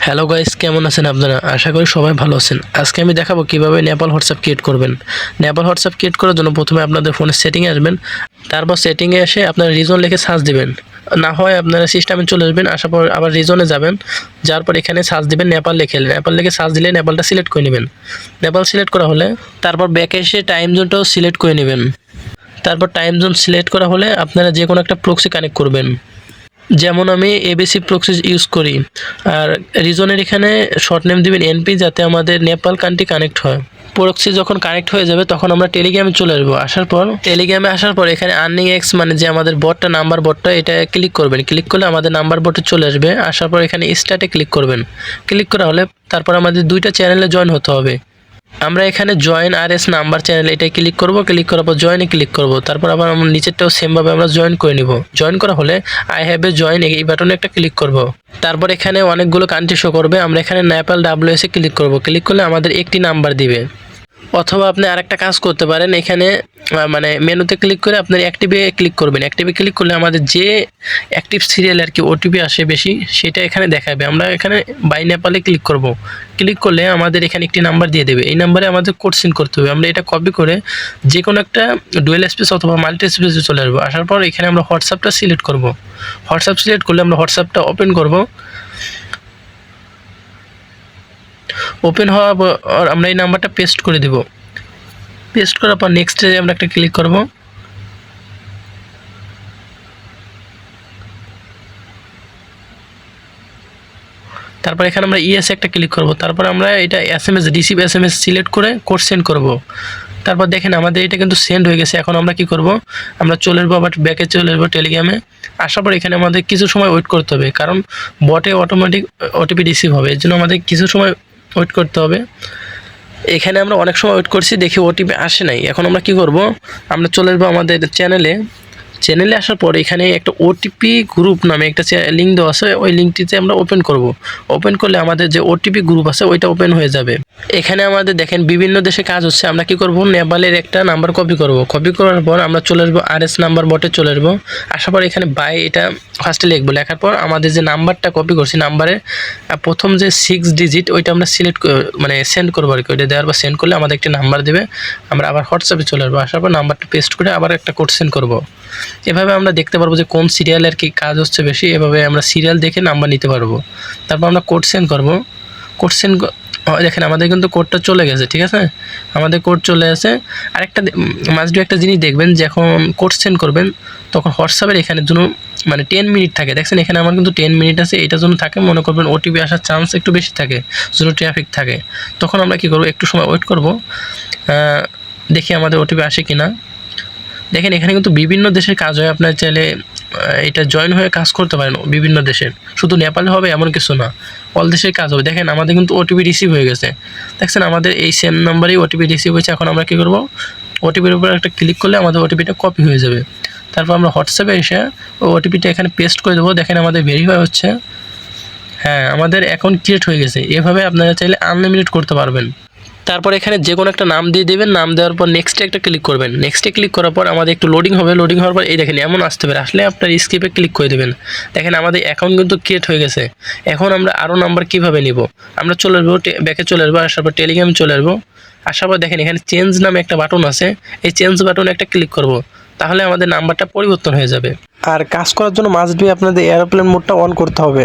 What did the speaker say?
Hello guys, কেমন আছেন আপনারা? আশা করি সবাই ভালো আছেন। আজকে আমি দেখাবো কিভাবে নেপাল হোয়াটসঅ্যাপ ক্রিয়েট করবেন। নেপাল হোয়াটসঅ্যাপ ক্রিয়েট করার জন্য প্রথমে আপনাদের ফোনের সেটিংয়ে আসবেন। তারপর সেটিংয়ে এসে আপনারা রিজন লিখে সার্চ দিবেন। না হয় আপনারা সিস্টেমে চলে আসবেন, আসার পর আবার রিজনে যাবেন। যাওয়ার পর এখানে সার্চ দিবেন নেপাল লিখে। নেপাল লিখে সার্চ দিলে নেপালটা সিলেক্ট করে নেবেন। নেপাল সিলেক্ট করা হলে তারপর ব্যাকে এসে টাইম জোনটাও সিলেক্ট করে নেবেন। তারপর টাইম জোন সিলেক্ট করা হলে আপনারা যে কোনো একটা প্রক্সি কানেক্ট করবেন। যেমন আমি এবিসি প্রক্সি ইউজ করি। আর রিজনের এখানে শর্ট নেম দিবেন এনপি, যাতে আমাদের নেপাল কান্ট্রি কানেক্ট হয়। প্রক্সি যখন কানেক্ট হয়ে যাবে তখন আমরা টেলিগ্রামে চলে আসবো। টেলিগ্রামে আসার পর এখানে আর্নিং এক্স মানে যে আমাদের বটটা নাম্বার বটটা, এটা ক্লিক করবেন। ক্লিক করলে আমাদের নাম্বার বটে চলে আসবে। আসার পর এখানে স্টার্টে ক্লিক করবেন। ক্লিক করা হলে তারপর আমাদের দুইটা চ্যানেলে জয়েন হতে হবে। আমরা এখানে জয়েন আরএস নাম্বার চ্যানেল এটাই ক্লিক করব। ক্লিক করার পর জয়েনে ক্লিক করব। তারপর আবার আমরা নিচেরটাও সেমভাবে আমরা জয়েন করে নিব। জয়েন করা হলে আই হ্যাভ এ জয়েন এই বাটনে একটা ক্লিক করব। তারপর এখানে অনেকগুলো কান্ট্রি শো করবে। আমরা এখানে নেপাল ডাব্লিউএস এ ক্লিক করব। ক্লিক করলে আমাদের একটি নাম্বার দিবে। অথবা আপনি আরেকটা কাজ করতে পারেন, এখানে মানে মেনুতে ক্লিক করে আপনার অ্যাক্টিভে ক্লিক করবেন। অ্যাক্টিভে ক্লিক করলে আমাদের যে অ্যাক্টিভ সিরিয়াল আর কি ওটিপি আসে বেশি, সেটা এখানে দেখাবে। আমরা এখানে বাই নেপালে ক্লিক করব। ক্লিক করলে আমাদের এখানে একটি নাম্বার দিয়ে দেবে। এই নাম্বারে আমাদের কোড সেন্ড করতে হবে। আমরা এটা কপি করে যে কোনো একটা ডুয়েল স্পেস অথবা মাল্টি স্পেসে চলে আসবো। আসার পর এখানে আমরা হোয়াটসঅ্যাপটা সিলেক্ট করব। হোয়াটসঅ্যাপ সিলেক্ট করলে আমরা হোয়াটসঅ্যাপটা ওপেন করব। ওপেন হওয়ার পর আমরা এই নাম্বারটা পেস্ট করে দেব। পেস্ট করার পর নেক্সটে আমরা একটা ক্লিক করব। তারপর এখানে আমরা ইএস একটা ক্লিক করব। তারপর আমরা এটা এসএমএস রিসিভ এসএমএস সিলেক্ট করে কোড সেন্ড করব। তারপর দেখেন আমাদের এটা কিন্তু সেন্ড হয়ে গেছে। এখন আমরা কি করব, আমরা চলে আসবো আবার ব্যাকে চলে আসবো টেলিগ্রামে। আসার পর এখানে আমাদের কিছু সময় ওয়েট করতে হবে, কারণ বটে অটোমেটিক ওটিপি রিসিভ হবে। এর জন্য আমাদের কিছু সময় ওয়েট করতে হবে। এখানে আমরা অনেক সময় ওয়েট করছি, দেখি ওটিপি আসে নাই। এখন আমরা কি করব, আমরা চলে আসবো আমাদের চ্যানেলে আসার পর এখানে একটা ওটিপি গ্রুপ নামে একটা লিঙ্ক দেওয়া আছে। ওই লিঙ্কটিতে আমরা ওপেন করব। ওপেন করলে আমাদের যে ওটিপি গ্রুপ আছে ওইটা ওপেন হয়ে যাবে। এখানে আমাদের দেখেন বিভিন্ন দেশে কাজ হচ্ছে। আমরা কি করব, নেপালের একটা নাম্বার কপি করব। কপি করার পর আমরা চলে আসবো আরএস নাম্বার বটে চলে আসবো। আসার পর এখানে বাই এটা ফার্স্টে লিখবো। লেখার পর আমাদের যে নাম্বারটা কপি করছি, নাম্বারে প্রথম যে 6 ডিজিট ওইটা আমরা সিলেক্ট মানে সেন্ড করবো আর কি। ওইটা দেওয়ার পর সেন্ড করলে আমাদের একটা নাম্বার দেবে। আমরা আবার হোয়াটসঅ্যাপে চলে আসবো। আসার পর নাম্বারটা পেস্ট করে আবার একটা কোড সেন্ড করব। এভাবে আমরা দেখতে পারবো যে কোন সিরিয়ালের কি কাজ হচ্ছে বেশি। এভাবে আমরা সিরিয়াল দেখে নাম্বার নিতে পারবো। তারপর আমরা কোড সেন্ড করব। কোড সেন্ড দেখেন আমাদের কিন্তু কোডটা চলে গেছে, ঠিক আছে। আমাদের কোড চলে আসে। আরেকটা মাস্ট বি একটা জিনিস দেখবেন, যখন কোড সেন্ড করবেন তখন হোয়াটসঅ্যাপের এখানে জন্য মানে 10 মিনিট থাকে। দেখছেন এখানে আমার কিন্তু 10 মিনিট আছে। এটার জন্য থাকে, মনে করবেন ওটিপি আসার চান্স একটু বেশি থাকে, জন্য ট্রাফিক থাকে। তখন আমরা কি করব, একটু সময় ওয়েট করব, দেখি আমাদের ওটিপি আসে কিনা। দেখেন এখানে কিন্তু বিভিন্ন দেশের কাজ হয়। আপনার চাইলে এটা জয়েন হয়ে কাজ করতে পারেন বিভিন্ন দেশের, শুধু নেপালে হবে এমন কিছু না, অল দেশের কাজ হবে। দেখেন আমাদের কিন্তু ওটিপি রিসিভ হয়ে গেছে। দেখছেন আমাদের এই সেম নাম্বারেই ওটিপি রিসিভ হয়েছে। এখন আমরা কী করব, ওটিপির উপর একটা ক্লিক করলে আমাদের ওটিপিটা কপি হয়ে যাবে। তারপর আমরা হোয়াটসঅ্যাপে এসে ওই ওটিপিটা এখানে পেস্ট করে দেবো। দেখেন আমাদের ভেরিফাই হচ্ছে। হ্যাঁ, আমাদের অ্যাকাউন্ট ক্রিয়েট হয়ে গেছে। এভাবে আপনারা চাইলে আনলিমিটেড করতে পারবেন। তারপর এখানে যে কোনো একটা নাম দিয়ে দেবেন। নাম দেওয়ার পর নেক্সটে একটা ক্লিক করবেন। নেক্সটে ক্লিক করার পর আমাদের একটু লোডিং হবে। লোডিং হওয়ার পর এই দেখেন এমন আসতে পারে। আসলে আপনার স্কিপে ক্লিক করে দেবেন। দেখেন আমাদের অ্যাকাউন্ট কিন্তু ক্রিয়েট হয়ে গেছে। এখন আমরা আরও নাম্বার কীভাবে নিব, আমরা চলে আসবো ব্যাকে চলে আসবো। আসার পর টেলিগ্রামে চলে আসবো। আসার পর দেখেন এখানে চেঞ্জ নামে একটা বাটন আছে। এই চেঞ্জ বাটনে একটা ক্লিক করব। তাহলে আমাদের নাম্বারটা পরিবর্তন হয়ে যাবে। আর কাজ করার জন্য মাস্ট বি আপনাদের এরোপ্লেন মোডটা অন করতে হবে।